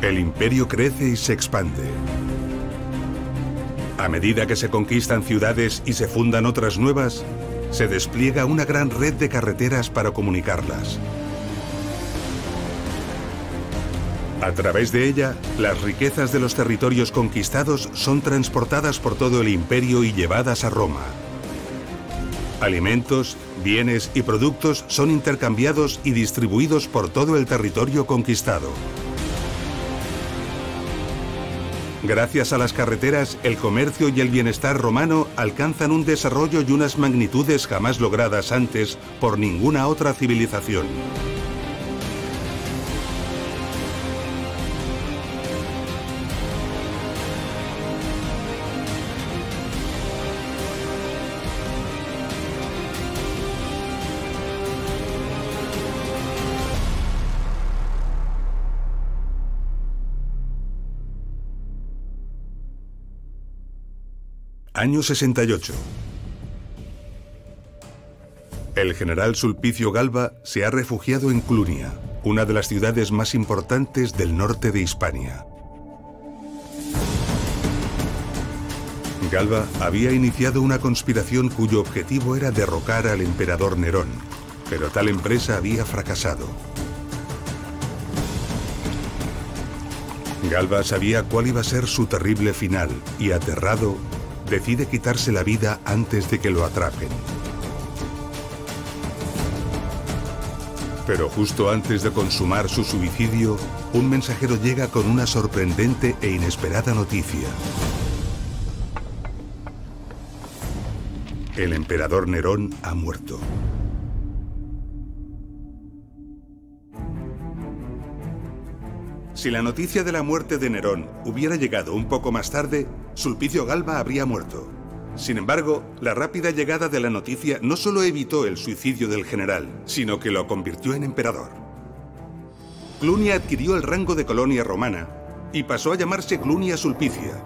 El imperio crece y se expande. A medida que se conquistan ciudades y se fundan otras nuevas, se despliega una gran red de carreteras para comunicarlas. A través de ella, las riquezas de los territorios conquistados son transportadas por todo el imperio y llevadas a Roma. Alimentos, bienes y productos son intercambiados y distribuidos por todo el territorio conquistado. Gracias a las carreteras, el comercio y el bienestar romano alcanzan un desarrollo y unas magnitudes jamás logradas antes por ninguna otra civilización. Año 68. El general Sulpicio Galba se ha refugiado en Clunia, una de las ciudades más importantes del norte de Hispania. Galba había iniciado una conspiración cuyo objetivo era derrocar al emperador Nerón, pero tal empresa había fracasado. Galba sabía cuál iba a ser su terrible final y, aterrado, decide quitarse la vida antes de que lo atrapen. Pero justo antes de consumar su suicidio, un mensajero llega con una sorprendente e inesperada noticia. El emperador Nerón ha muerto. Si la noticia de la muerte de Nerón hubiera llegado un poco más tarde, Sulpicio Galba habría muerto. Sin embargo, la rápida llegada de la noticia no solo evitó el suicidio del general, sino que lo convirtió en emperador. Clunia adquirió el rango de colonia romana y pasó a llamarse Clunia Sulpicia,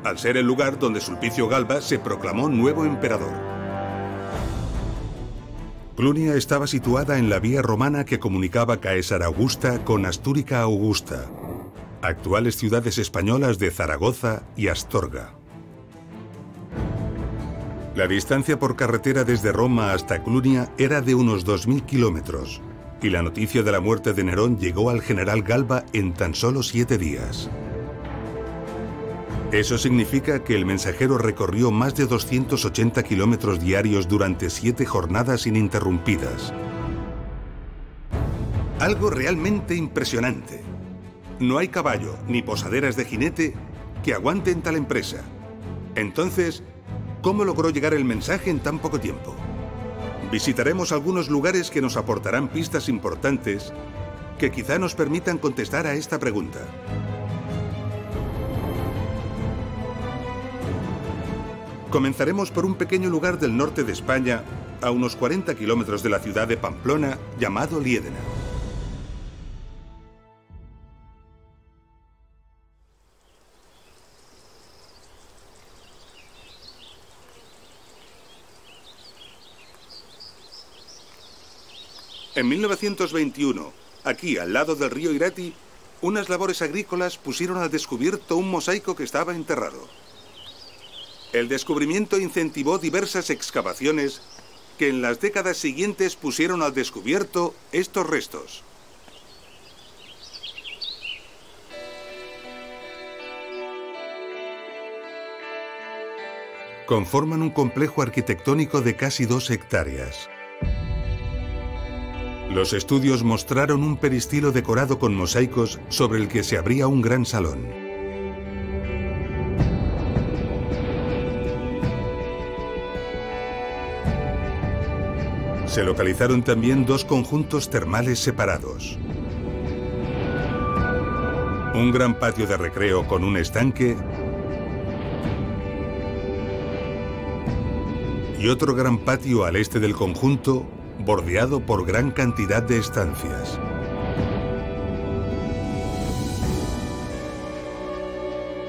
al ser el lugar donde Sulpicio Galba se proclamó nuevo emperador. Clunia estaba situada en la vía romana que comunicaba Caesar Augusta con Astúrica Augusta, actuales ciudades españolas de Zaragoza y Astorga. La distancia por carretera desde Roma hasta Clunia era de unos 2000 kilómetros, y la noticia de la muerte de Nerón llegó al general Galba en tan solo 7 días. Eso significa que el mensajero recorrió más de 280 kilómetros diarios durante 7 jornadas ininterrumpidas. Algo realmente impresionante. No hay caballo ni posaderas de jinete que aguanten tal empresa. Entonces, ¿cómo logró llegar el mensaje en tan poco tiempo? Visitaremos algunos lugares que nos aportarán pistas importantes que quizá nos permitan contestar a esta pregunta. Comenzaremos por un pequeño lugar del norte de España, a unos 40 kilómetros de la ciudad de Pamplona, llamado Liédena. En 1921, aquí al lado del río Irati, unas labores agrícolas pusieron al descubierto un mosaico que estaba enterrado. El descubrimiento incentivó diversas excavaciones que en las décadas siguientes pusieron al descubierto estos restos. Conforman un complejo arquitectónico de casi 2 hectáreas. Los estudios mostraron un peristilo decorado con mosaicos sobre el que se abría un gran salón. Se localizaron también 2 conjuntos termales separados. Un gran patio de recreo con un estanque y otro gran patio al este del conjunto, bordeado por gran cantidad de estancias.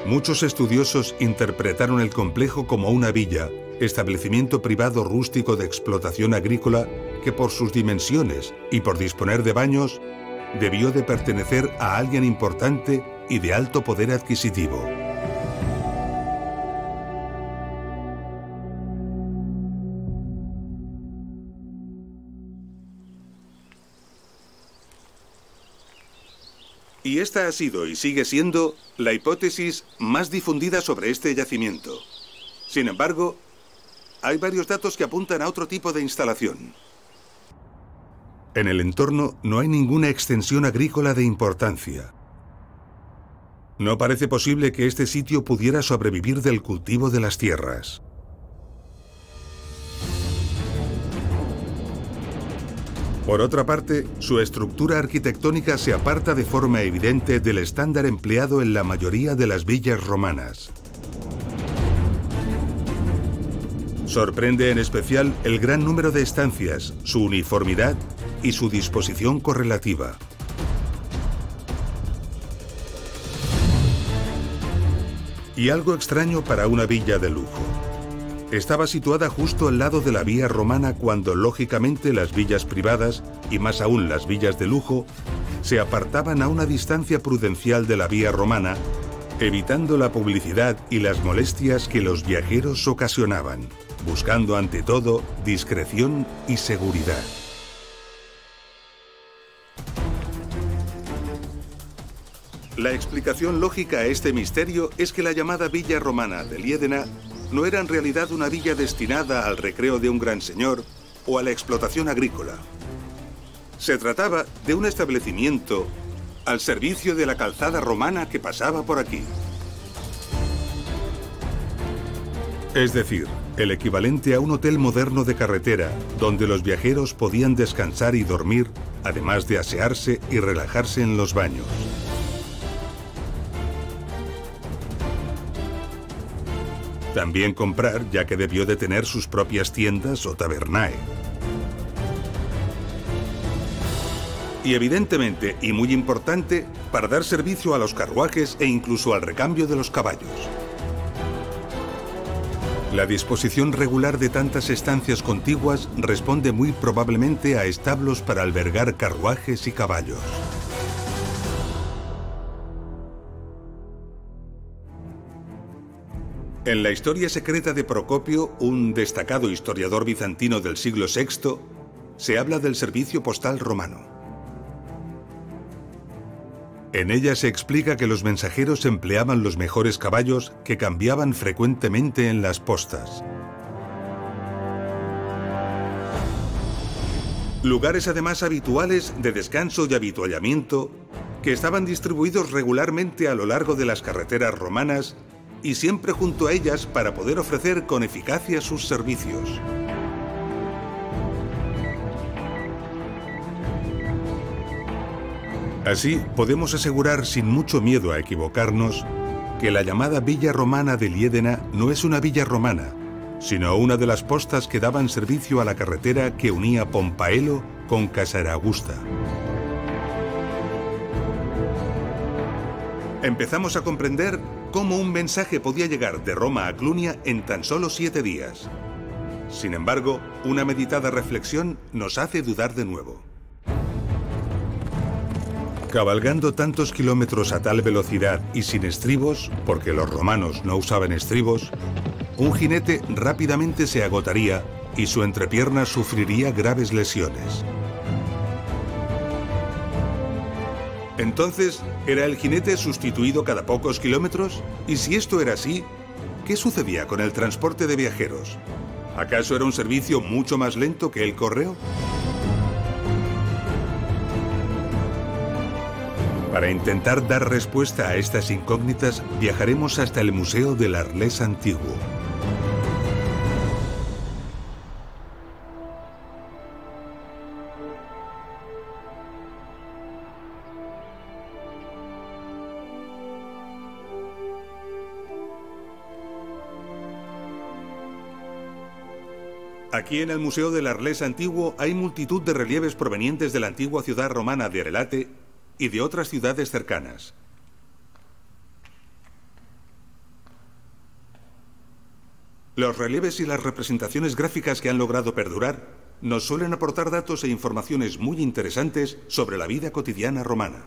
Muchos estudiosos interpretaron el complejo como una villa, establecimiento privado rústico de explotación agrícola que por sus dimensiones y por disponer de baños, debió de pertenecer a alguien importante y de alto poder adquisitivo. Y esta ha sido y sigue siendo la hipótesis más difundida sobre este yacimiento. Sin embargo, hay varios datos que apuntan a otro tipo de instalación. En el entorno no hay ninguna extensión agrícola de importancia. No parece posible que este sitio pudiera sobrevivir del cultivo de las tierras. Por otra parte, su estructura arquitectónica se aparta de forma evidente del estándar empleado en la mayoría de las villas romanas. Sorprende en especial el gran número de estancias, su uniformidad y su disposición correlativa. Y algo extraño para una villa de lujo. Estaba situada justo al lado de la vía romana cuando, lógicamente, las villas privadas, y más aún las villas de lujo, se apartaban a una distancia prudencial de la vía romana, evitando la publicidad y las molestias que los viajeros ocasionaban, buscando ante todo discreción y seguridad. La explicación lógica a este misterio es que la llamada Villa Romana de Liedena no era en realidad una villa destinada al recreo de un gran señor o a la explotación agrícola. Se trataba de un establecimiento al servicio de la calzada romana que pasaba por aquí. Es decir, el equivalente a un hotel moderno de carretera, donde los viajeros podían descansar y dormir, además de asearse y relajarse en los baños. También comprar, ya que debió de tener sus propias tiendas o tabernae. Y evidentemente, y muy importante, para dar servicio a los carruajes e incluso al recambio de los caballos. La disposición regular de tantas estancias contiguas responde muy probablemente a establos para albergar carruajes y caballos. En la historia secreta de Procopio, un destacado historiador bizantino del siglo VI, se habla del servicio postal romano. En ella se explica que los mensajeros empleaban los mejores caballos que cambiaban frecuentemente en las postas. Lugares además habituales de descanso y avituallamiento que estaban distribuidos regularmente a lo largo de las carreteras romanas y siempre junto a ellas para poder ofrecer con eficacia sus servicios. Así, podemos asegurar sin mucho miedo a equivocarnos que la llamada Villa Romana de Liedena no es una villa romana, sino una de las postas que daban servicio a la carretera que unía Pompaelo con Casaragusta. Empezamos a comprender cómo un mensaje podía llegar de Roma a Clunia en tan solo 7 días. Sin embargo, una meditada reflexión nos hace dudar de nuevo. Cabalgando tantos kilómetros a tal velocidad y sin estribos, porque los romanos no usaban estribos, un jinete rápidamente se agotaría y su entrepierna sufriría graves lesiones. Entonces, ¿era el jinete sustituido cada pocos kilómetros? Y si esto era así, ¿qué sucedía con el transporte de viajeros? ¿Acaso era un servicio mucho más lento que el correo? Para intentar dar respuesta a estas incógnitas, viajaremos hasta el Museo del Arlés Antiguo. Aquí en el Museo del Arlés Antiguo hay multitud de relieves provenientes de la antigua ciudad romana de Arelate y de otras ciudades cercanas. Los relieves y las representaciones gráficas que han logrado perdurar nos suelen aportar datos e informaciones muy interesantes sobre la vida cotidiana romana.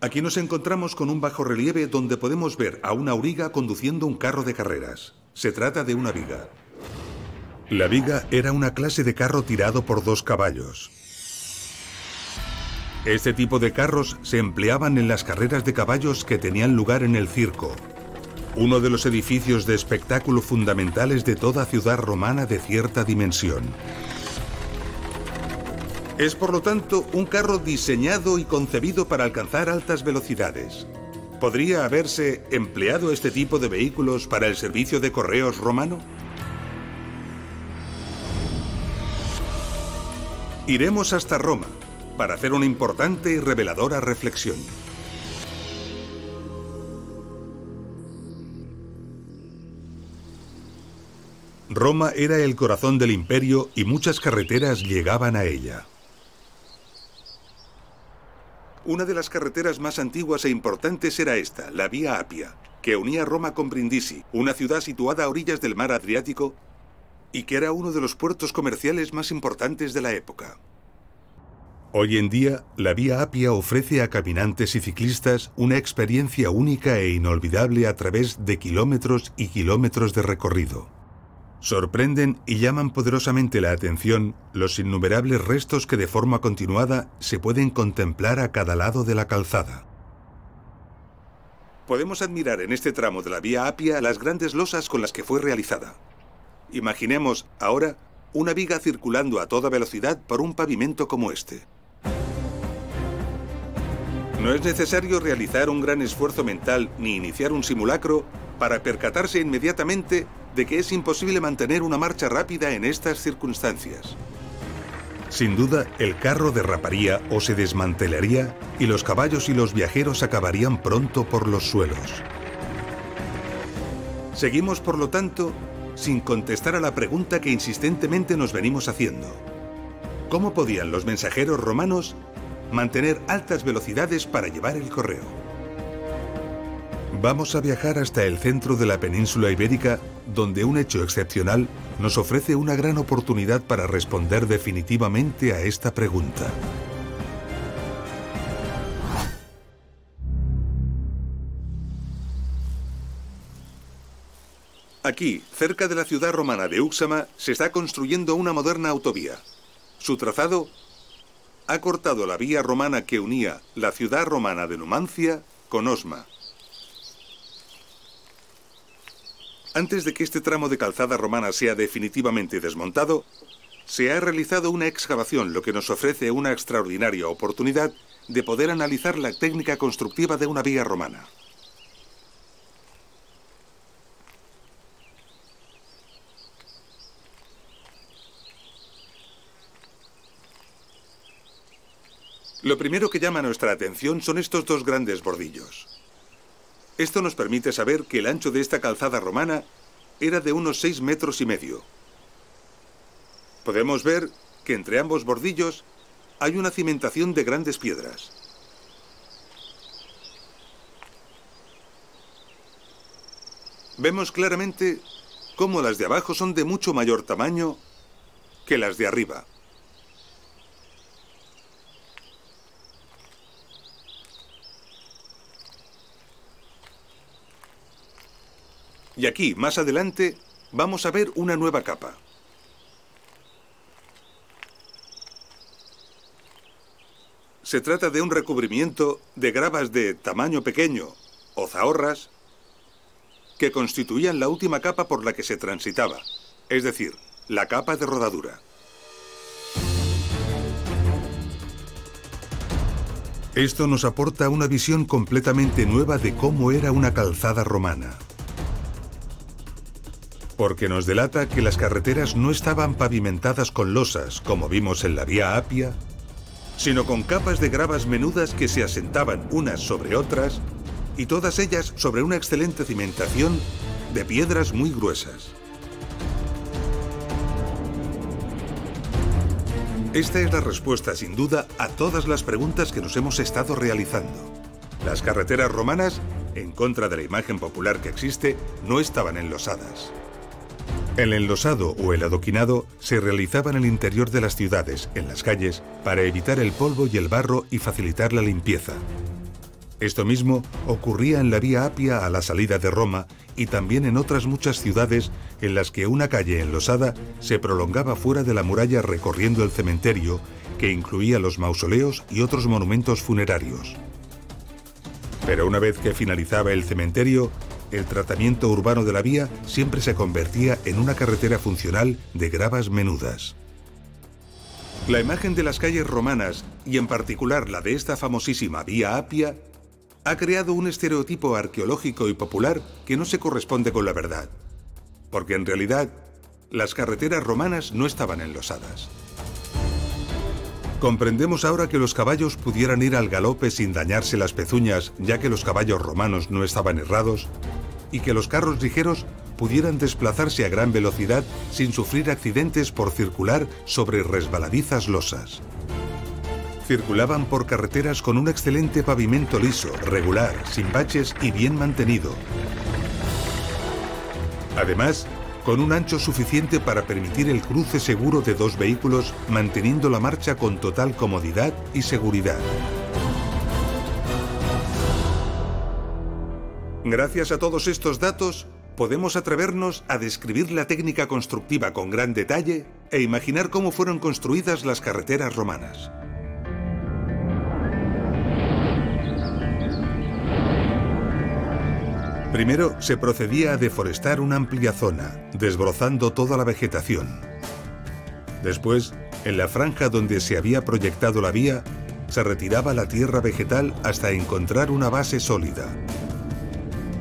Aquí nos encontramos con un bajorrelieve donde podemos ver a un auriga conduciendo un carro de carreras. Se trata de una viga. La viga era una clase de carro tirado por 2 caballos. Este tipo de carros se empleaban en las carreras de caballos que tenían lugar en el circo, uno de los edificios de espectáculo fundamentales de toda ciudad romana de cierta dimensión. Es, por lo tanto, un carro diseñado y concebido para alcanzar altas velocidades. ¿Podría haberse empleado este tipo de vehículos para el servicio de correos romano? Iremos hasta Roma para hacer una importante y reveladora reflexión. Roma era el corazón del imperio y muchas carreteras llegaban a ella. Una de las carreteras más antiguas e importantes era esta, la Vía Apia, que unía Roma con Brindisi, una ciudad situada a orillas del mar Adriático y que era uno de los puertos comerciales más importantes de la época. Hoy en día, la Vía Apia ofrece a caminantes y ciclistas una experiencia única e inolvidable a través de kilómetros y kilómetros de recorrido. Sorprenden y llaman poderosamente la atención los innumerables restos que de forma continuada se pueden contemplar a cada lado de la calzada. Podemos admirar en este tramo de la Vía Apia las grandes losas con las que fue realizada. Imaginemos ahora una viga circulando a toda velocidad por un pavimento como este. No es necesario realizar un gran esfuerzo mental ni iniciar un simulacro para percatarse inmediatamente de que es imposible mantener una marcha rápida en estas circunstancias. Sin duda, el carro derraparía o se desmantelaría y los caballos y los viajeros acabarían pronto por los suelos. Seguimos, por lo tanto, sin contestar a la pregunta que insistentemente nos venimos haciendo. ¿Cómo podían los mensajeros romanos mantener altas velocidades para llevar el correo? Vamos a viajar hasta el centro de la península ibérica, donde un hecho excepcional nos ofrece una gran oportunidad para responder definitivamente a esta pregunta. Aquí, cerca de la ciudad romana de Úxama, se está construyendo una moderna autovía. Su trazado ha cortado la vía romana que unía la ciudad romana de Numancia con Osma. Antes de que este tramo de calzada romana sea definitivamente desmontado, se ha realizado una excavación, lo que nos ofrece una extraordinaria oportunidad de poder analizar la técnica constructiva de una vía romana. Lo primero que llama nuestra atención son estos 2 grandes bordillos. Esto nos permite saber que el ancho de esta calzada romana era de unos 6,5 metros. Podemos ver que entre ambos bordillos hay una cimentación de grandes piedras. Vemos claramente cómo las de abajo son de mucho mayor tamaño que las de arriba. Y aquí, más adelante, vamos a ver una nueva capa. Se trata de un recubrimiento de gravas de tamaño pequeño, o zahorras, que constituían la última capa por la que se transitaba, es decir, la capa de rodadura. Esto nos aporta una visión completamente nueva de cómo era una calzada romana. Porque nos delata que las carreteras no estaban pavimentadas con losas, como vimos en la Vía Apia, sino con capas de gravas menudas que se asentaban unas sobre otras, y todas ellas sobre una excelente cimentación de piedras muy gruesas. Esta es la respuesta, sin duda, a todas las preguntas que nos hemos estado realizando. Las carreteras romanas, en contra de la imagen popular que existe, no estaban enlosadas. El enlosado o el adoquinado se realizaba en el interior de las ciudades, en las calles, para evitar el polvo y el barro y facilitar la limpieza. Esto mismo ocurría en la Vía Apia a la salida de Roma y también en otras muchas ciudades en las que una calle enlosada se prolongaba fuera de la muralla recorriendo el cementerio, que incluía los mausoleos y otros monumentos funerarios. Pero una vez que finalizaba el cementerio, el tratamiento urbano de la vía siempre se convertía en una carretera funcional de gravas menudas. La imagen de las calles romanas, y en particular la de esta famosísima Vía Apia, ha creado un estereotipo arqueológico y popular que no se corresponde con la verdad, porque en realidad las carreteras romanas no estaban enlosadas. Comprendemos ahora que los caballos pudieran ir al galope sin dañarse las pezuñas, ya que los caballos romanos no estaban herrados, y que los carros ligeros pudieran desplazarse a gran velocidad sin sufrir accidentes por circular sobre resbaladizas losas. Circulaban por carreteras con un excelente pavimento liso, regular, sin baches y bien mantenido. Además, con un ancho suficiente para permitir el cruce seguro de dos vehículos, manteniendo la marcha con total comodidad y seguridad. Gracias a todos estos datos, podemos atrevernos a describir la técnica constructiva con gran detalle e imaginar cómo fueron construidas las carreteras romanas. Primero se procedía a deforestar una amplia zona, desbrozando toda la vegetación. Después, en la franja donde se había proyectado la vía, se retiraba la tierra vegetal hasta encontrar una base sólida.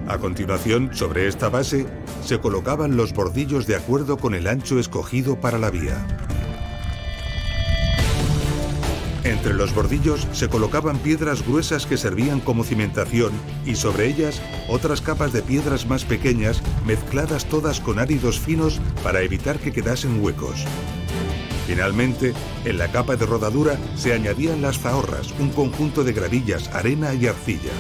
A continuación, sobre esta base, se colocaban los bordillos de acuerdo con el ancho escogido para la vía. Entre los bordillos se colocaban piedras gruesas que servían como cimentación y sobre ellas otras capas de piedras más pequeñas mezcladas todas con áridos finos para evitar que quedasen huecos. Finalmente, en la capa de rodadura se añadían las zahorras, un conjunto de gravillas, arena y arcilla.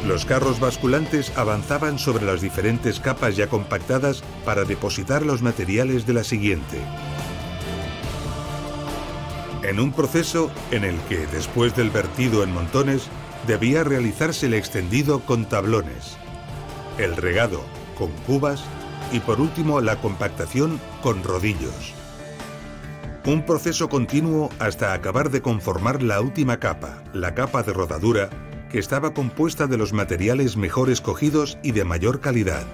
Los carros basculantes avanzaban sobre las diferentes capas ya compactadas para depositar los materiales de la siguiente. En un proceso en el que, después del vertido en montones, debía realizarse el extendido con tablones, el regado con cubas y, por último, la compactación con rodillos. Un proceso continuo hasta acabar de conformar la última capa, la capa de rodadura, que estaba compuesta de los materiales mejor escogidos y de mayor calidad.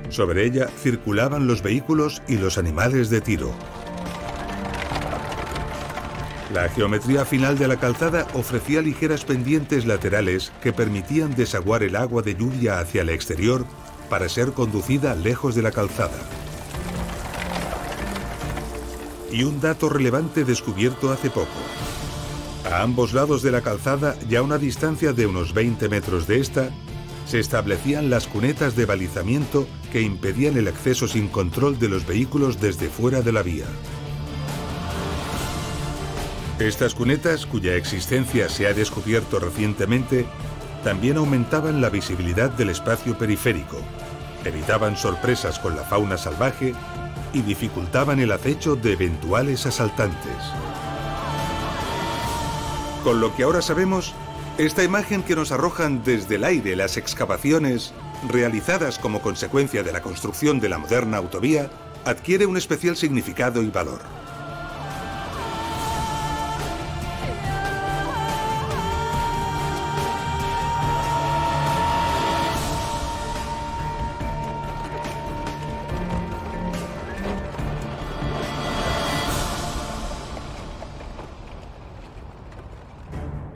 Sobre ella circulaban los vehículos y los animales de tiro. La geometría final de la calzada ofrecía ligeras pendientes laterales que permitían desaguar el agua de lluvia hacia el exterior para ser conducida lejos de la calzada. Y un dato relevante descubierto hace poco. A ambos lados de la calzada, y a una distancia de unos 20 metros de esta, se establecían las cunetas de balizamiento que impedían el acceso sin control de los vehículos desde fuera de la vía. Estas cunetas, cuya existencia se ha descubierto recientemente, también aumentaban la visibilidad del espacio periférico, evitaban sorpresas con la fauna salvaje y dificultaban el acecho de eventuales asaltantes. Con lo que ahora sabemos, esta imagen que nos arrojan desde el aire las excavaciones realizadas como consecuencia de la construcción de la moderna autovía adquiere un especial significado y valor.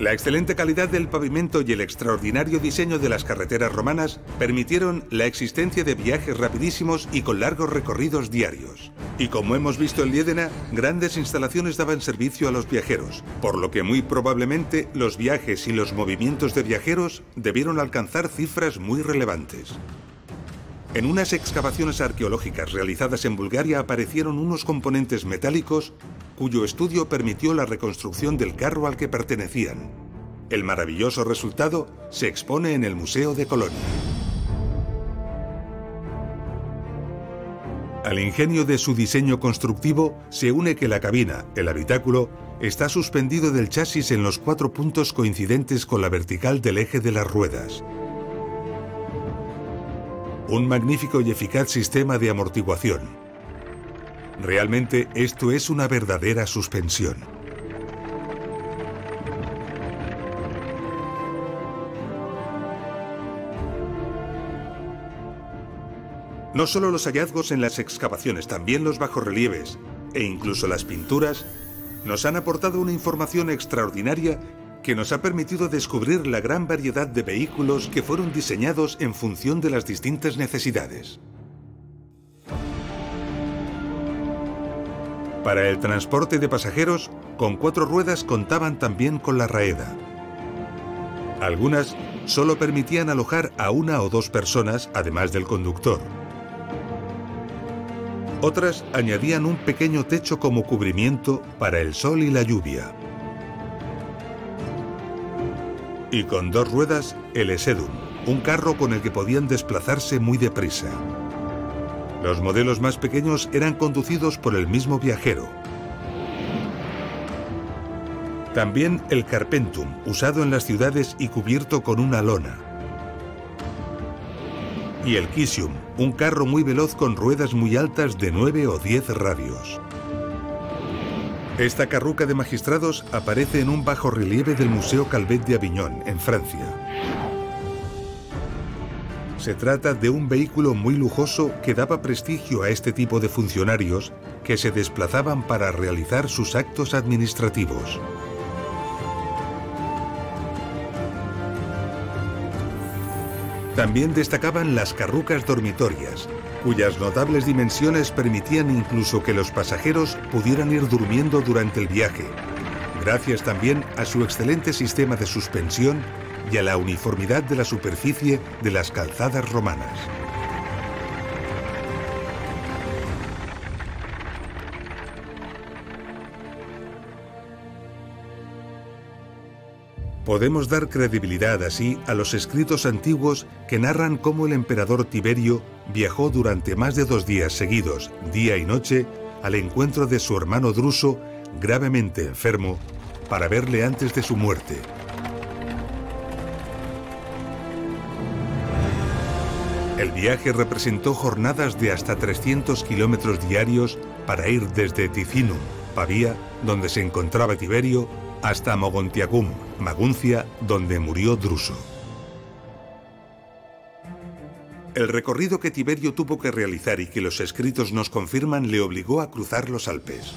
La excelente calidad del pavimento y el extraordinario diseño de las carreteras romanas permitieron la existencia de viajes rapidísimos y con largos recorridos diarios. Y como hemos visto en Liedena, grandes instalaciones daban servicio a los viajeros, por lo que muy probablemente los viajes y los movimientos de viajeros debieron alcanzar cifras muy relevantes. En unas excavaciones arqueológicas realizadas en Bulgaria aparecieron unos componentes metálicos cuyo estudio permitió la reconstrucción del carro al que pertenecían. El maravilloso resultado se expone en el Museo de Colonia. Al ingenio de su diseño constructivo se une que la cabina, el habitáculo, está suspendido del chasis en los 4 puntos coincidentes con la vertical del eje de las ruedas. Un magnífico y eficaz sistema de amortiguación. Realmente esto es una verdadera suspensión. No solo los hallazgos en las excavaciones, también los bajorrelieves e incluso las pinturas nos han aportado una información extraordinaria que nos ha permitido descubrir la gran variedad de vehículos que fueron diseñados en función de las distintas necesidades. Para el transporte de pasajeros, con 4 ruedas contaban también con la raeda. Algunas solo permitían alojar a 1 o 2 personas, además del conductor. Otras añadían un pequeño techo como cubrimiento para el sol y la lluvia. Y con 2 ruedas, el Esedum, un carro con el que podían desplazarse muy deprisa. Los modelos más pequeños eran conducidos por el mismo viajero. También el Carpentum, usado en las ciudades y cubierto con una lona. Y el Quisium, un carro muy veloz con ruedas muy altas de 9 o 10 radios. Esta carruca de magistrados aparece en un bajorrelieve del Museo Calvet de Aviñón, en Francia. Se trata de un vehículo muy lujoso que daba prestigio a este tipo de funcionarios que se desplazaban para realizar sus actos administrativos. También destacaban las carrucas dormitorias, cuyas notables dimensiones permitían incluso que los pasajeros pudieran ir durmiendo durante el viaje, gracias también a su excelente sistema de suspensión y a la uniformidad de la superficie de las calzadas romanas. Podemos dar credibilidad así a los escritos antiguos que narran cómo el emperador Tiberio viajó durante más de 2 días seguidos, día y noche, al encuentro de su hermano Druso, gravemente enfermo, para verle antes de su muerte. El viaje representó jornadas de hasta 300 kilómetros diarios para ir desde Ticinum, Pavía, donde se encontraba Tiberio, hasta Mogontiacum, Maguncia, donde murió Druso. El recorrido que Tiberio tuvo que realizar y que los escritos nos confirman le obligó a cruzar los Alpes.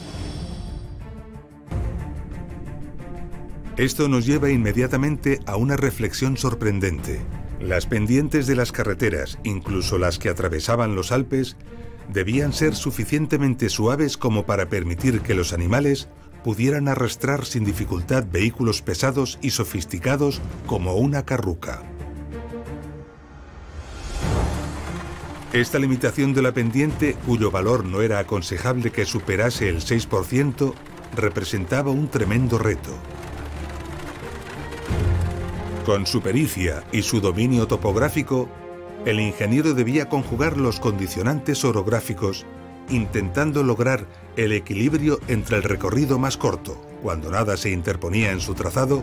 Esto nos lleva inmediatamente a una reflexión sorprendente. Las pendientes de las carreteras, incluso las que atravesaban los Alpes, debían ser suficientemente suaves como para permitir que los animales pudieran arrastrar sin dificultad vehículos pesados y sofisticados como una carruca. Esta limitación de la pendiente, cuyo valor no era aconsejable que superase el 6%, representaba un tremendo reto. Con su pericia y su dominio topográfico, el ingeniero debía conjugar los condicionantes orográficos, intentando lograr el equilibrio entre el recorrido más corto, cuando nada se interponía en su trazado,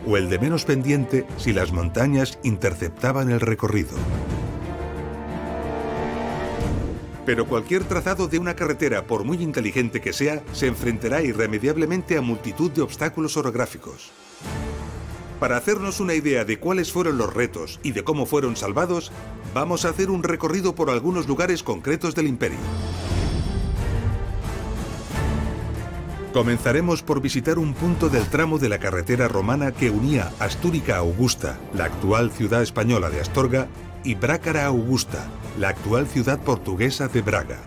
o el de menos pendiente si las montañas interceptaban el recorrido. Pero cualquier trazado de una carretera, por muy inteligente que sea, se enfrentará irremediablemente a multitud de obstáculos orográficos. Para hacernos una idea de cuáles fueron los retos y de cómo fueron salvados, vamos a hacer un recorrido por algunos lugares concretos del imperio. Comenzaremos por visitar un punto del tramo de la carretera romana que unía Astúrica Augusta, la actual ciudad española de Astorga, y Brácara Augusta, la actual ciudad portuguesa de Braga.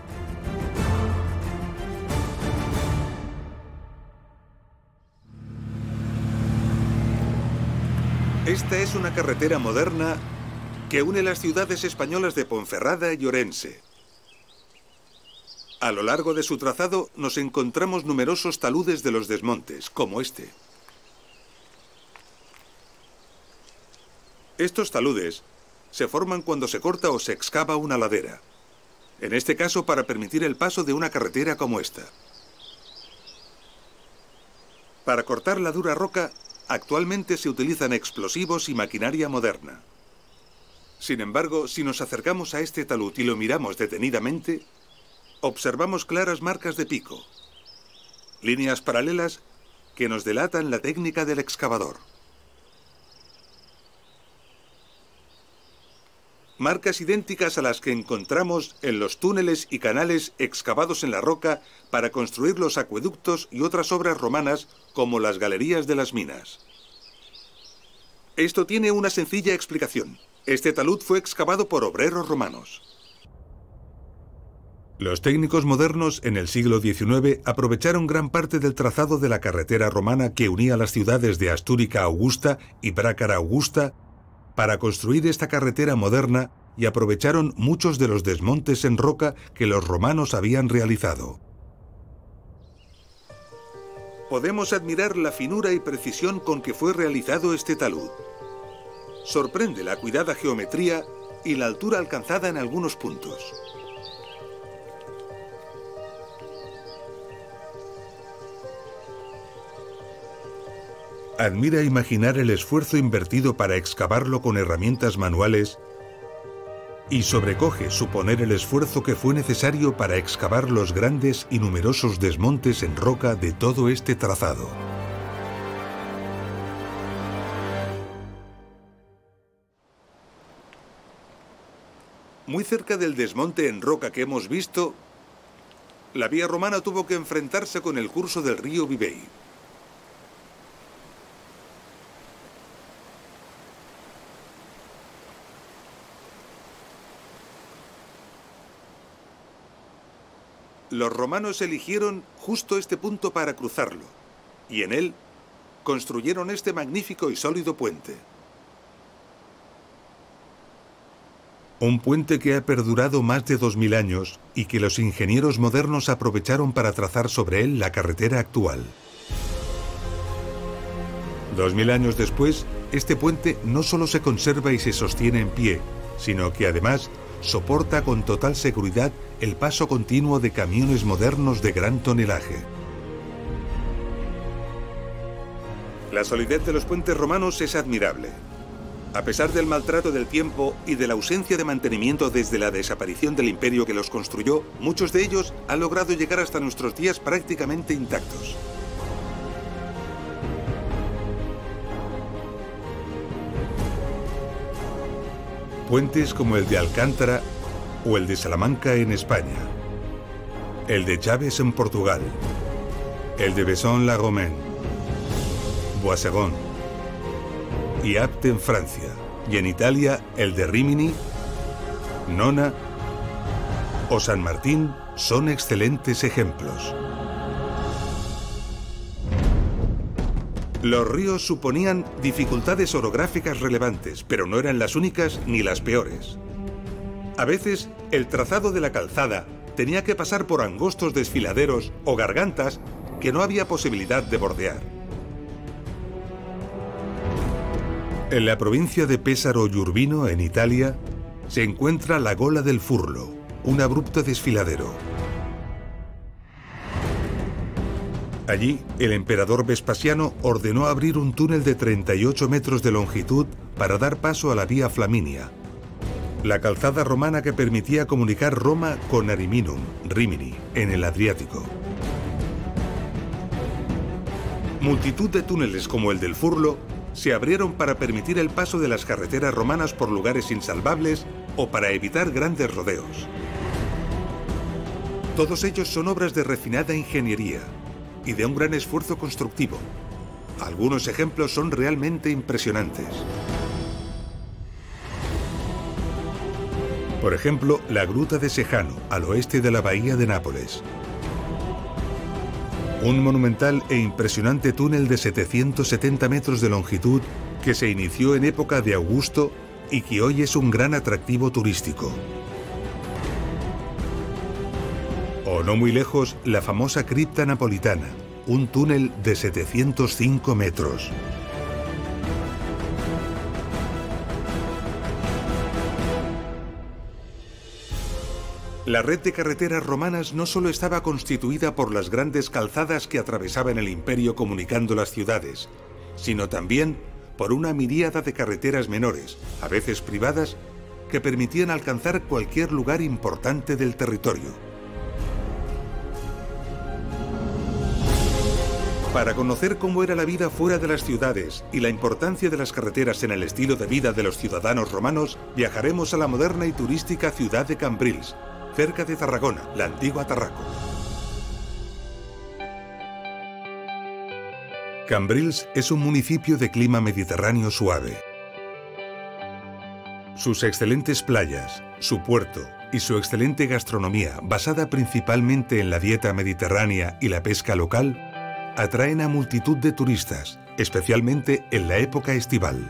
Esta es una carretera moderna que une las ciudades españolas de Ponferrada y Orense. A lo largo de su trazado nos encontramos numerosos taludes de los desmontes, como este. Estos taludes se forman cuando se corta o se excava una ladera. En este caso, para permitir el paso de una carretera como esta. Para cortar la dura roca, actualmente se utilizan explosivos y maquinaria moderna. Sin embargo, si nos acercamos a este talud y lo miramos detenidamente, observamos claras marcas de pico, líneas paralelas que nos delatan la técnica del excavador. Marcas idénticas a las que encontramos en los túneles y canales excavados en la roca para construir los acueductos y otras obras romanas como las galerías de las minas. Esto tiene una sencilla explicación. Este talud fue excavado por obreros romanos. Los técnicos modernos en el siglo XIX aprovecharon gran parte del trazado de la carretera romana que unía las ciudades de Astúrica Augusta y Brácara Augusta para construir esta carretera moderna y aprovecharon muchos de los desmontes en roca que los romanos habían realizado. Podemos admirar la finura y precisión con que fue realizado este talud. Sorprende la cuidada geometría y la altura alcanzada en algunos puntos. Admira imaginar el esfuerzo invertido para excavarlo con herramientas manuales y sobrecoge suponer el esfuerzo que fue necesario para excavar los grandes y numerosos desmontes en roca de todo este trazado. Muy cerca del desmonte en roca que hemos visto, la vía romana tuvo que enfrentarse con el curso del río Vivei. Los romanos eligieron justo este punto para cruzarlo, y en él construyeron este magnífico y sólido puente. Un puente que ha perdurado más de 2000 años y que los ingenieros modernos aprovecharon para trazar sobre él la carretera actual. 2000 años después, este puente no solo se conserva y se sostiene en pie, sino que además soporta con total seguridad el paso continuo de camiones modernos de gran tonelaje. La solidez de los puentes romanos es admirable. A pesar del maltrato del tiempo y de la ausencia de mantenimiento desde la desaparición del imperio que los construyó, muchos de ellos han logrado llegar hasta nuestros días prácticamente intactos. Puentes como el de Alcántara o el de Salamanca en España, el de Chaves en Portugal, el de Besson-la-Romaine, Boissegon y Apt en Francia, y en Italia el de Rimini, Nona o San Martín son excelentes ejemplos. Los ríos suponían dificultades orográficas relevantes, pero no eran las únicas ni las peores. A veces, el trazado de la calzada tenía que pasar por angostos desfiladeros o gargantas que no había posibilidad de bordear. En la provincia de Pesaro y Urbino, en Italia, se encuentra la Gola del Furlo, un abrupto desfiladero. Allí, el emperador Vespasiano ordenó abrir un túnel de 38 metros de longitud para dar paso a la Vía Flaminia, la calzada romana que permitía comunicar Roma con Ariminum, Rimini, en el Adriático. Multitud de túneles como el del Furlo se abrieron para permitir el paso de las carreteras romanas por lugares insalvables o para evitar grandes rodeos. Todos ellos son obras de refinada ingeniería y de un gran esfuerzo constructivo. Algunos ejemplos son realmente impresionantes. Por ejemplo, la Gruta de Sejano, al oeste de la bahía de Nápoles. Un monumental e impresionante túnel de 770 metros de longitud que se inició en época de Augusto y que hoy es un gran atractivo turístico. O no muy lejos, la famosa cripta napolitana, un túnel de 705 metros. La red de carreteras romanas no solo estaba constituida por las grandes calzadas que atravesaban el imperio comunicando las ciudades, sino también por una miríada de carreteras menores, a veces privadas, que permitían alcanzar cualquier lugar importante del territorio. Para conocer cómo era la vida fuera de las ciudades y la importancia de las carreteras en el estilo de vida de los ciudadanos romanos, viajaremos a la moderna y turística ciudad de Cambrils, cerca de Tarragona, la antigua Tarraco. Cambrils es un municipio de clima mediterráneo suave. Sus excelentes playas, su puerto y su excelente gastronomía, basada principalmente en la dieta mediterránea y la pesca local, atraen a multitud de turistas, especialmente en la época estival.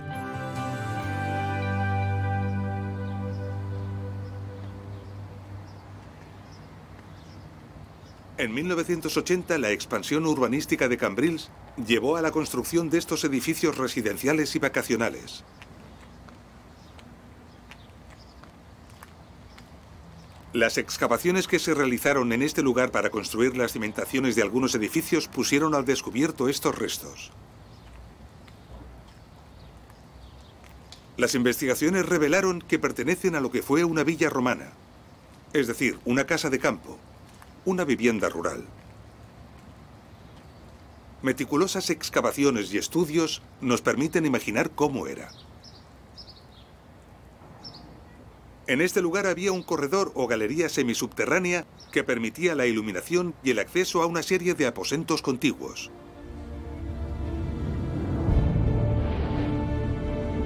En 1980, la expansión urbanística de Cambrils llevó a la construcción de estos edificios residenciales y vacacionales. Las excavaciones que se realizaron en este lugar para construir las cimentaciones de algunos edificios pusieron al descubierto estos restos. Las investigaciones revelaron que pertenecen a lo que fue una villa romana, es decir, una casa de campo, una vivienda rural. Meticulosas excavaciones y estudios nos permiten imaginar cómo era. En este lugar había un corredor o galería semisubterránea que permitía la iluminación y el acceso a una serie de aposentos contiguos.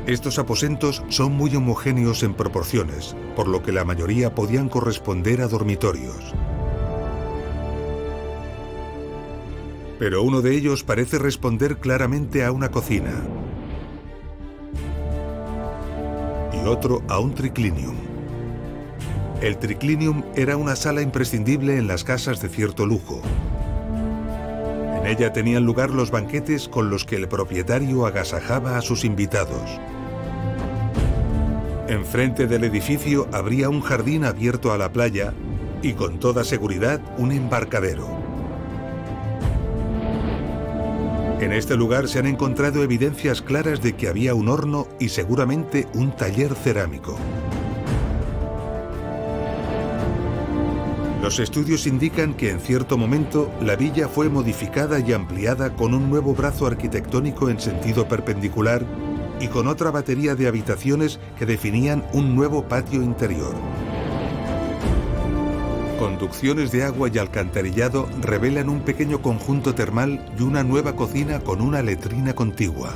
Estos aposentos son muy homogéneos en proporciones, por lo que la mayoría podían corresponder a dormitorios. Pero uno de ellos parece responder claramente a una cocina y otro a un triclinium. El triclinium era una sala imprescindible en las casas de cierto lujo. En ella tenían lugar los banquetes con los que el propietario agasajaba a sus invitados. Enfrente del edificio habría un jardín abierto a la playa y con toda seguridad un embarcadero. En este lugar se han encontrado evidencias claras de que había un horno y seguramente un taller cerámico. Los estudios indican que en cierto momento la villa fue modificada y ampliada con un nuevo brazo arquitectónico en sentido perpendicular y con otra batería de habitaciones que definían un nuevo patio interior. Conducciones de agua y alcantarillado revelan un pequeño conjunto termal y una nueva cocina con una letrina contigua.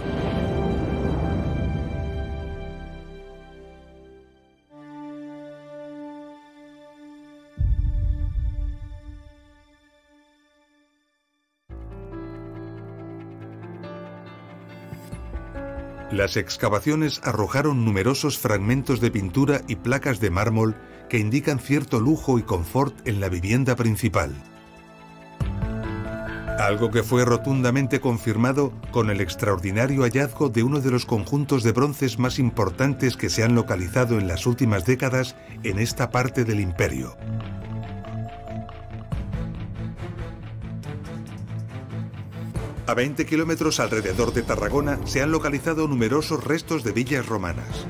Las excavaciones arrojaron numerosos fragmentos de pintura y placas de mármol que indican cierto lujo y confort en la vivienda principal. Algo que fue rotundamente confirmado con el extraordinario hallazgo de uno de los conjuntos de bronces más importantes que se han localizado en las últimas décadas en esta parte del imperio. A 20 kilómetros alrededor de Tarragona se han localizado numerosos restos de villas romanas.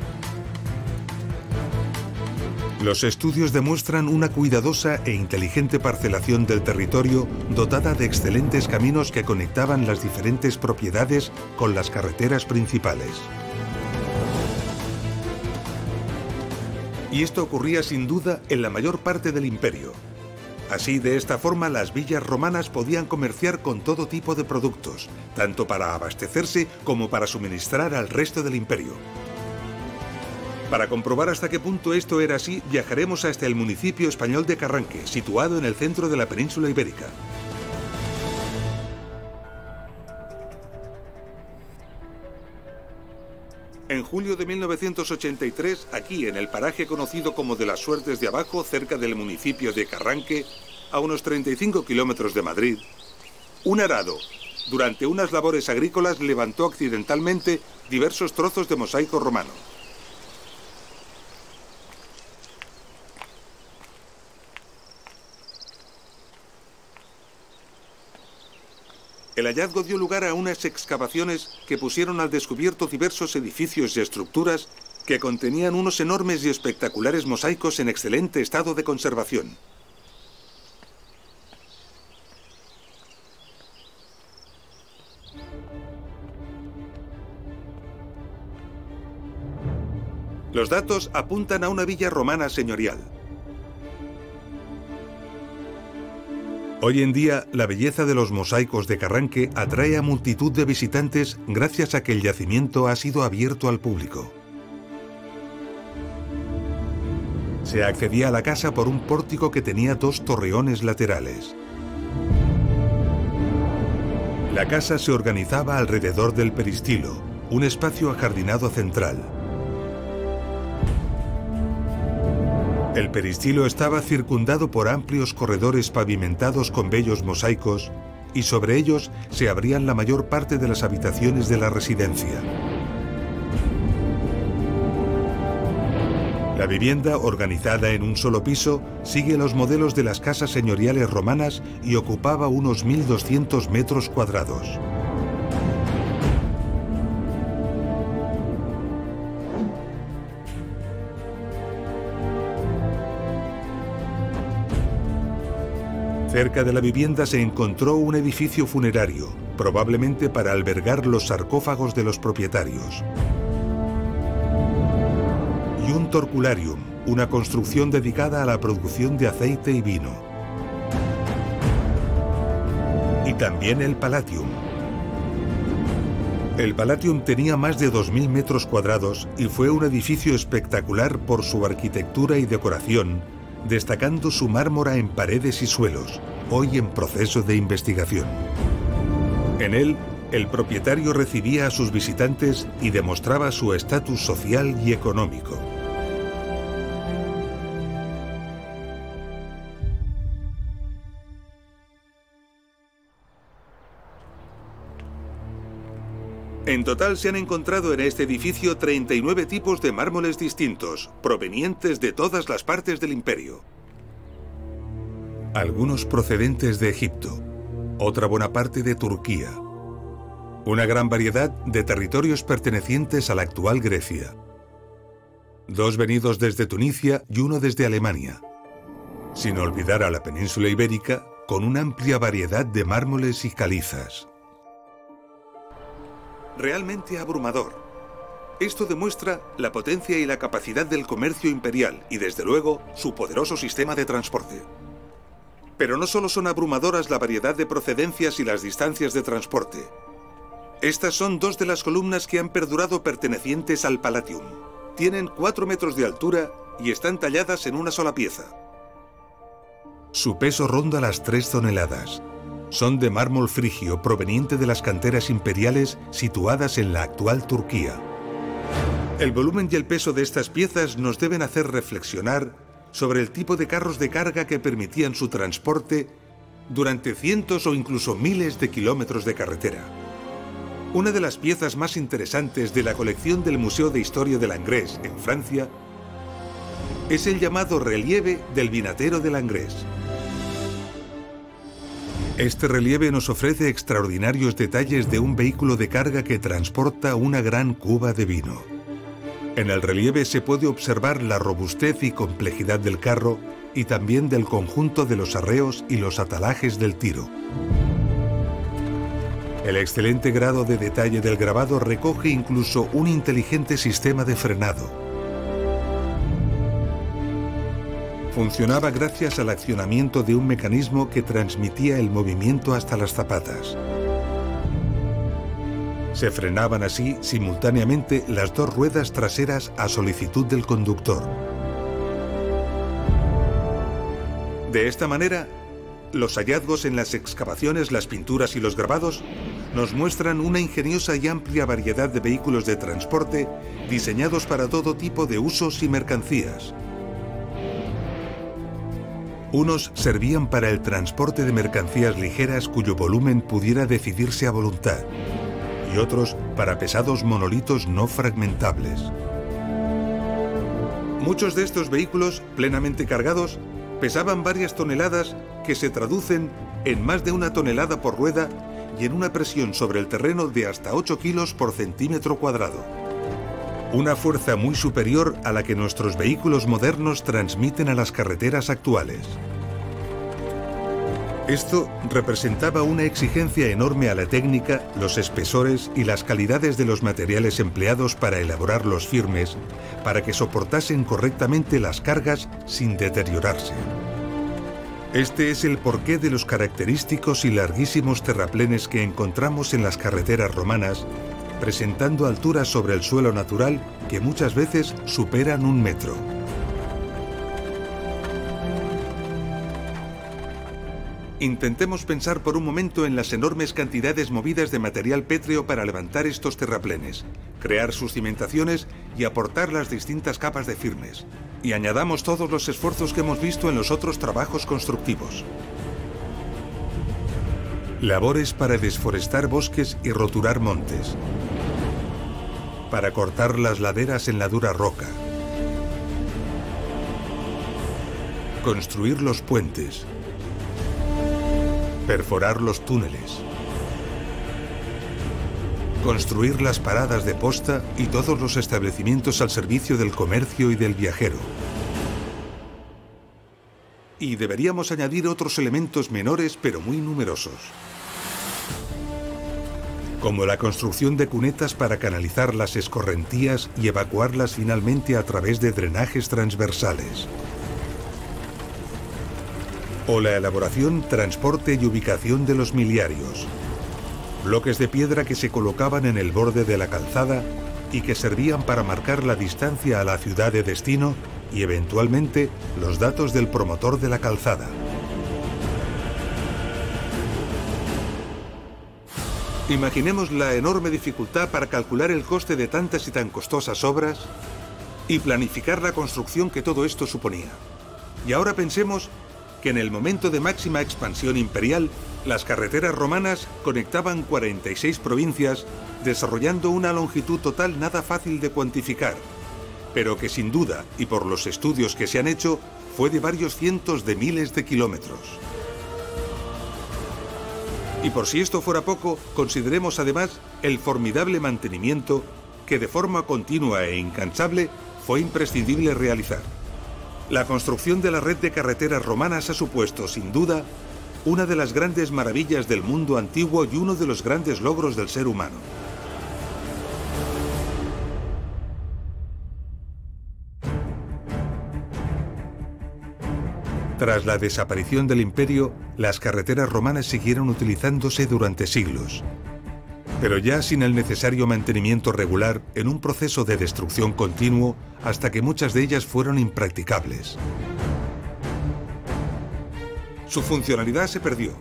Los estudios demuestran una cuidadosa e inteligente parcelación del territorio dotada de excelentes caminos que conectaban las diferentes propiedades con las carreteras principales. Y esto ocurría sin duda en la mayor parte del imperio. Así, de esta forma, las villas romanas podían comerciar con todo tipo de productos, tanto para abastecerse como para suministrar al resto del imperio. Para comprobar hasta qué punto esto era así, viajaremos hasta el municipio español de Carranque, situado en el centro de la península ibérica. En julio de 1983, aquí en el paraje conocido como de las Suertes de Abajo, cerca del municipio de Carranque, a unos 35 kilómetros de Madrid, un arado, durante unas labores agrícolas, levantó accidentalmente diversos trozos de mosaico romano. El hallazgo dio lugar a unas excavaciones que pusieron al descubierto diversos edificios y estructuras que contenían unos enormes y espectaculares mosaicos en excelente estado de conservación. Los datos apuntan a una villa romana señorial. Hoy en día, la belleza de los mosaicos de Carranque atrae a multitud de visitantes gracias a que el yacimiento ha sido abierto al público. Se accedía a la casa por un pórtico que tenía 2 torreones laterales. La casa se organizaba alrededor del peristilo, un espacio ajardinado central. El peristilo estaba circundado por amplios corredores pavimentados con bellos mosaicos y sobre ellos se abrían la mayor parte de las habitaciones de la residencia. La vivienda, organizada en un solo piso, sigue los modelos de las casas señoriales romanas y ocupaba unos 1.200 metros cuadrados. Cerca de la vivienda se encontró un edificio funerario, probablemente para albergar los sarcófagos de los propietarios. Y un torcularium, una construcción dedicada a la producción de aceite y vino. Y también el Palatium. El Palatium tenía más de 2.000 metros cuadrados y fue un edificio espectacular por su arquitectura y decoración, destacando su mármora en paredes y suelos, hoy en proceso de investigación. En él, el propietario recibía a sus visitantes y demostraba su estatus social y económico. En total se han encontrado en este edificio 39 tipos de mármoles distintos, provenientes de todas las partes del imperio. Algunos procedentes de Egipto, otra buena parte de Turquía, una gran variedad de territorios pertenecientes a la actual Grecia, 2 venidos desde Tunisia y 1 desde Alemania, sin olvidar a la península ibérica con una amplia variedad de mármoles y calizas. Realmente abrumador. Esto demuestra la potencia y la capacidad del comercio imperial y, desde luego, su poderoso sistema de transporte. Pero no solo son abrumadoras la variedad de procedencias y las distancias de transporte. Estas son 2 de las columnas que han perdurado pertenecientes al Palatium. Tienen 4 metros de altura y están talladas en una sola pieza. Su peso ronda las 3 toneladas. Son de mármol frigio proveniente de las canteras imperiales situadas en la actual Turquía. El volumen y el peso de estas piezas nos deben hacer reflexionar sobre el tipo de carros de carga que permitían su transporte durante cientos o incluso miles de kilómetros de carretera. Una de las piezas más interesantes de la colección del Museo de Historia de Langres, en Francia, es el llamado relieve del vinatero de Langres. Este relieve nos ofrece extraordinarios detalles de un vehículo de carga que transporta una gran cuba de vino. En el relieve se puede observar la robustez y complejidad del carro y también del conjunto de los arreos y los atalajes del tiro. El excelente grado de detalle del grabado recoge incluso un inteligente sistema de frenado. Funcionaba gracias al accionamiento de un mecanismo que transmitía el movimiento hasta las zapatas. Se frenaban así simultáneamente las 2 ruedas traseras a solicitud del conductor. De esta manera, los hallazgos en las excavaciones, las pinturas y los grabados nos muestran una ingeniosa y amplia variedad de vehículos de transporte diseñados para todo tipo de usos y mercancías. Unos servían para el transporte de mercancías ligeras cuyo volumen pudiera decidirse a voluntad, y otros para pesados monolitos no fragmentables. Muchos de estos vehículos, plenamente cargados, pesaban varias toneladas que se traducen en más de 1 tonelada por rueda y en una presión sobre el terreno de hasta 8 kilos por centímetro cuadrado. Una fuerza muy superior a la que nuestros vehículos modernos transmiten a las carreteras actuales. Esto representaba una exigencia enorme a la técnica, los espesores y las calidades de los materiales empleados para elaborar los firmes, para que soportasen correctamente las cargas sin deteriorarse. Este es el porqué de los característicos y larguísimos terraplenes que encontramos en las carreteras romanas, presentando alturas sobre el suelo natural que muchas veces superan 1 metro. Intentemos pensar por un momento en las enormes cantidades movidas de material pétreo para levantar estos terraplenes, crear sus cimentaciones y aportar las distintas capas de firmes. Y añadamos todos los esfuerzos que hemos visto en los otros trabajos constructivos. Labores para desforestar bosques y roturar montes. Para cortar las laderas en la dura roca. Construir los puentes. Perforar los túneles. Construir las paradas de posta y todos los establecimientos al servicio del comercio y del viajero. Y deberíamos añadir otros elementos menores pero muy numerosos, como la construcción de cunetas para canalizar las escorrentías y evacuarlas finalmente a través de drenajes transversales. O la elaboración, transporte y ubicación de los miliarios. Bloques de piedra que se colocaban en el borde de la calzada y que servían para marcar la distancia a la ciudad de destino y eventualmente los datos del promotor de la calzada. Imaginemos la enorme dificultad para calcular el coste de tantas y tan costosas obras y planificar la construcción que todo esto suponía. Y ahora pensemos que en el momento de máxima expansión imperial, las carreteras romanas conectaban 46 provincias, desarrollando una longitud total nada fácil de cuantificar, pero que sin duda, y por los estudios que se han hecho, fue de varios cientos de miles de kilómetros. Y por si esto fuera poco, consideremos además el formidable mantenimiento que de forma continua e incansable fue imprescindible realizar. La construcción de la red de carreteras romanas ha supuesto, sin duda, una de las grandes maravillas del mundo antiguo y uno de los grandes logros del ser humano. Tras la desaparición del imperio, las carreteras romanas siguieron utilizándose durante siglos, pero ya sin el necesario mantenimiento regular, en un proceso de destrucción continuo, hasta que muchas de ellas fueron impracticables. Su funcionalidad se perdió.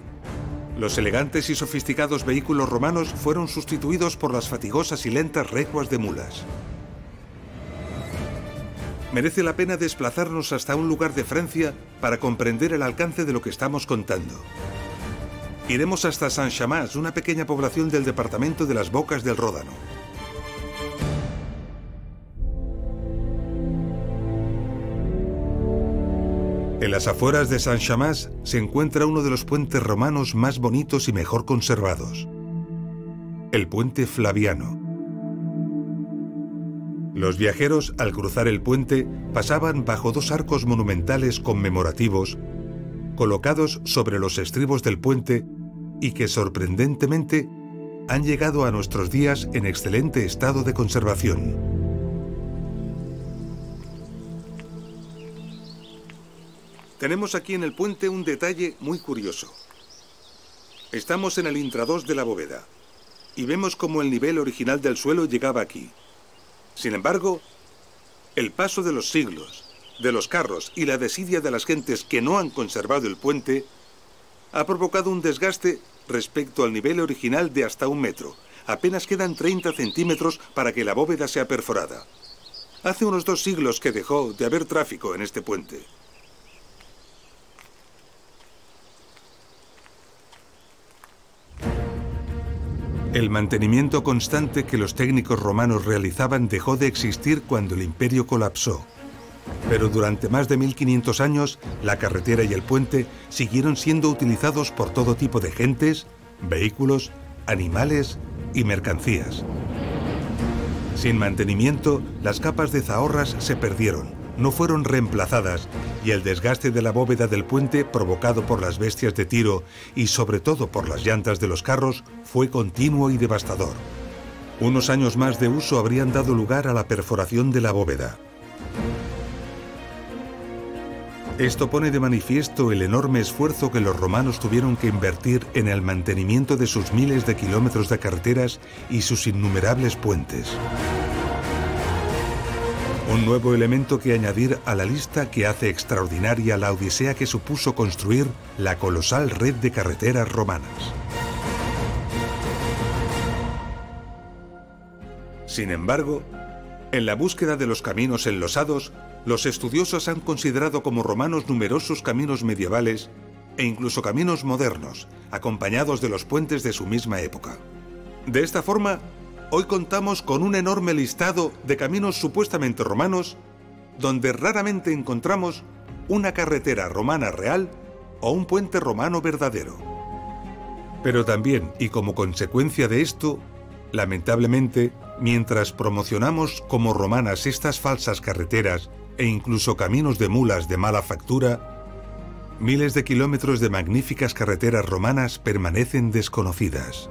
Los elegantes y sofisticados vehículos romanos fueron sustituidos por las fatigosas y lentas recuas de mulas. Merece la pena desplazarnos hasta un lugar de Francia para comprender el alcance de lo que estamos contando. Iremos hasta Saint-Chammas, una pequeña población del departamento de las Bocas del Ródano. En las afueras de Saint-Chammas se encuentra uno de los puentes romanos más bonitos y mejor conservados, el puente Flaviano. Los viajeros, al cruzar el puente, pasaban bajo 2 arcos monumentales conmemorativos, colocados sobre los estribos del puente y que, sorprendentemente, han llegado a nuestros días en excelente estado de conservación. Tenemos aquí en el puente un detalle muy curioso. Estamos en el intradós de la bóveda y vemos cómo el nivel original del suelo llegaba aquí. Sin embargo, el paso de los siglos, de los carros y la desidia de las gentes que no han conservado el puente ha provocado un desgaste respecto al nivel original de hasta 1 metro. Apenas quedan 30 centímetros para que la bóveda sea perforada. Hace unos 2 siglos que dejó de haber tráfico en este puente. El mantenimiento constante que los técnicos romanos realizaban dejó de existir cuando el imperio colapsó. Pero durante más de 1500 años, la carretera y el puente siguieron siendo utilizados por todo tipo de gentes, vehículos, animales y mercancías. Sin mantenimiento, las capas de zahorras se perdieron, no fueron reemplazadas y el desgaste de la bóveda del puente provocado por las bestias de Tiro y sobre todo por las llantas de los carros fue continuo y devastador. Unos años más de uso habrían dado lugar a la perforación de la bóveda. Esto pone de manifiesto el enorme esfuerzo que los romanos tuvieron que invertir en el mantenimiento de sus miles de kilómetros de carreteras y sus innumerables puentes. Un nuevo elemento que añadir a la lista que hace extraordinaria la odisea que supuso construir la colosal red de carreteras romanas. Sin embargo, en la búsqueda de los caminos enlosados, los estudiosos han considerado como romanos numerosos caminos medievales e incluso caminos modernos, acompañados de los puentes de su misma época. De esta forma, hoy contamos con un enorme listado de caminos supuestamente romanos, donde raramente encontramos una carretera romana real o un puente romano verdadero. Pero también, y como consecuencia de esto, lamentablemente, mientras promocionamos como romanas estas falsas carreteras e incluso caminos de mulas de mala factura, miles de kilómetros de magníficas carreteras romanas permanecen desconocidas.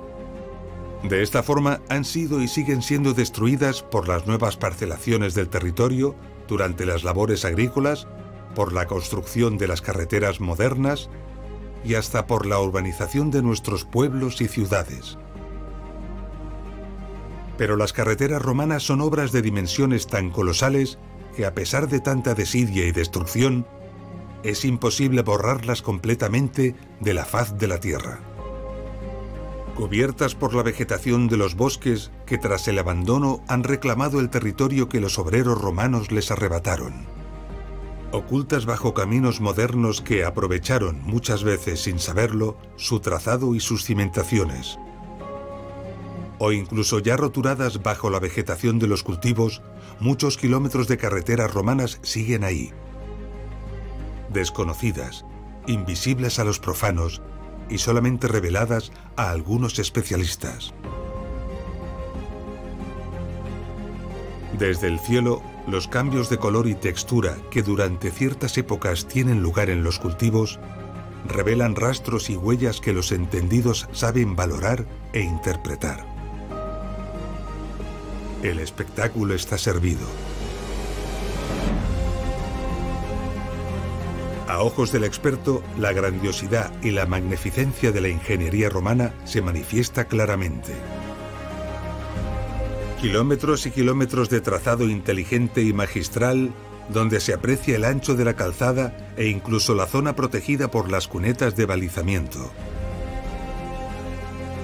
De esta forma han sido y siguen siendo destruidas por las nuevas parcelaciones del territorio, durante las labores agrícolas, por la construcción de las carreteras modernas y hasta por la urbanización de nuestros pueblos y ciudades. Pero las carreteras romanas son obras de dimensiones tan colosales que a pesar de tanta desidia y destrucción, es imposible borrarlas completamente de la faz de la tierra. Cubiertas por la vegetación de los bosques que tras el abandono han reclamado el territorio que los obreros romanos les arrebataron. Ocultas bajo caminos modernos que aprovecharon, muchas veces sin saberlo, su trazado y sus cimentaciones. O incluso ya roturadas bajo la vegetación de los cultivos, muchos kilómetros de carreteras romanas siguen ahí. Desconocidas, invisibles a los profanos y solamente reveladas a algunos especialistas. Desde el cielo, los cambios de color y textura que durante ciertas épocas tienen lugar en los cultivos revelan rastros y huellas que los entendidos saben valorar e interpretar. El espectáculo está servido. A ojos del experto, la grandiosidad y la magnificencia de la ingeniería romana se manifiesta claramente. Kilómetros y kilómetros de trazado inteligente y magistral, donde se aprecia el ancho de la calzada e incluso la zona protegida por las cunetas de balizamiento.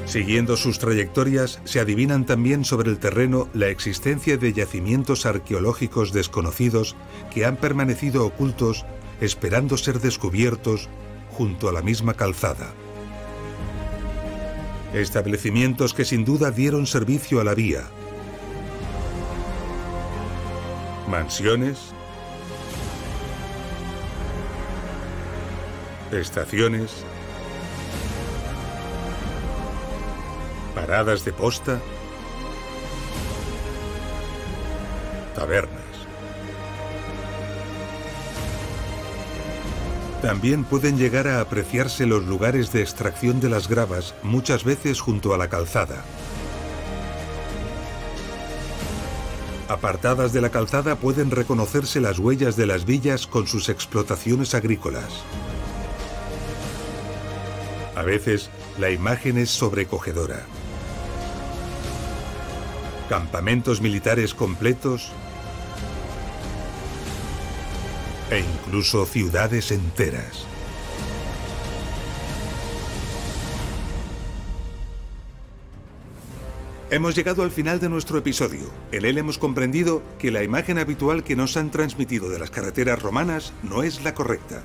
Siguiendo sus trayectorias, se adivinan también sobre el terreno la existencia de yacimientos arqueológicos desconocidos que han permanecido ocultos, esperando ser descubiertos junto a la misma calzada. Establecimientos que sin duda dieron servicio a la vía. Mansiones, estaciones, paradas de posta, tabernas. También pueden llegar a apreciarse los lugares de extracción de las gravas, muchas veces junto a la calzada. Apartadas de la calzada pueden reconocerse las huellas de las villas con sus explotaciones agrícolas. A veces, la imagen es sobrecogedora. Campamentos militares completos e incluso ciudades enteras. Hemos llegado al final de nuestro episodio. En él hemos comprendido que la imagen habitual que nos han transmitido de las carreteras romanas no es la correcta.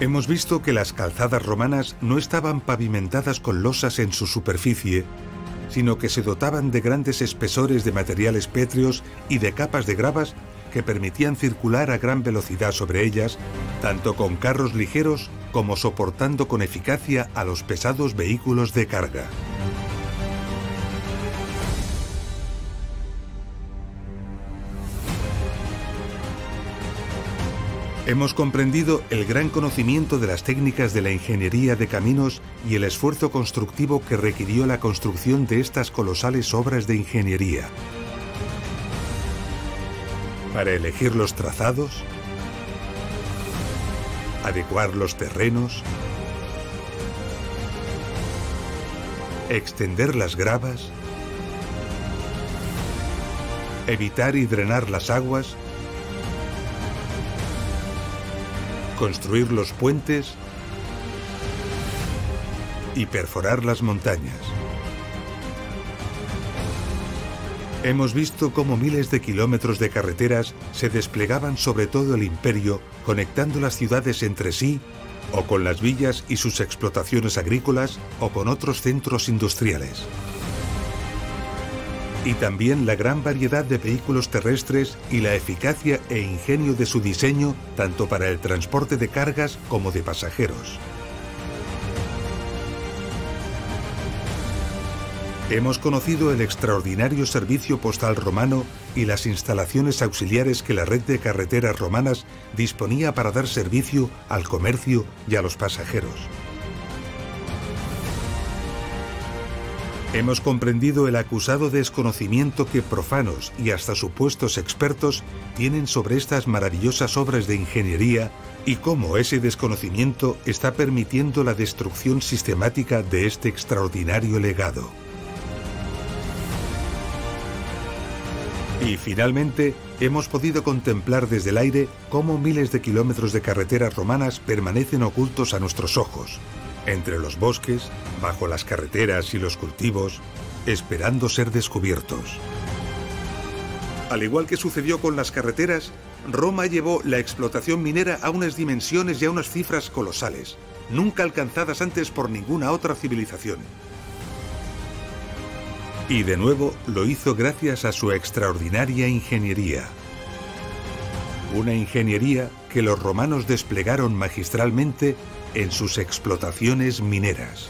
Hemos visto que las calzadas romanas no estaban pavimentadas con losas en su superficie, sino que se dotaban de grandes espesores de materiales pétreos y de capas de gravas que permitían circular a gran velocidad sobre ellas, tanto con carros ligeros como soportando con eficacia a los pesados vehículos de carga. Hemos comprendido el gran conocimiento de las técnicas de la ingeniería de caminos y el esfuerzo constructivo que requirió la construcción de estas colosales obras de ingeniería. Para elegir los trazados, adecuar los terrenos, extender las gravas, evitar y drenar las aguas, construir los puentes y perforar las montañas. Hemos visto cómo miles de kilómetros de carreteras se desplegaban sobre todo el imperio, conectando las ciudades entre sí, o con las villas y sus explotaciones agrícolas, o con otros centros industriales. Y también la gran variedad de vehículos terrestres y la eficacia e ingenio de su diseño, tanto para el transporte de cargas como de pasajeros. Hemos conocido el extraordinario servicio postal romano y las instalaciones auxiliares que la red de carreteras romanas disponía para dar servicio al comercio y a los pasajeros. Hemos comprendido el acusado desconocimiento que profanos y hasta supuestos expertos tienen sobre estas maravillosas obras de ingeniería y cómo ese desconocimiento está permitiendo la destrucción sistemática de este extraordinario legado. Y finalmente, hemos podido contemplar desde el aire cómo miles de kilómetros de carreteras romanas permanecen ocultos a nuestros ojos, entre los bosques, bajo las carreteras y los cultivos, esperando ser descubiertos. Al igual que sucedió con las carreteras, Roma llevó la explotación minera a unas dimensiones y a unas cifras colosales, nunca alcanzadas antes por ninguna otra civilización. Y de nuevo lo hizo gracias a su extraordinaria ingeniería. Una ingeniería que los romanos desplegaron magistralmente en sus explotaciones mineras.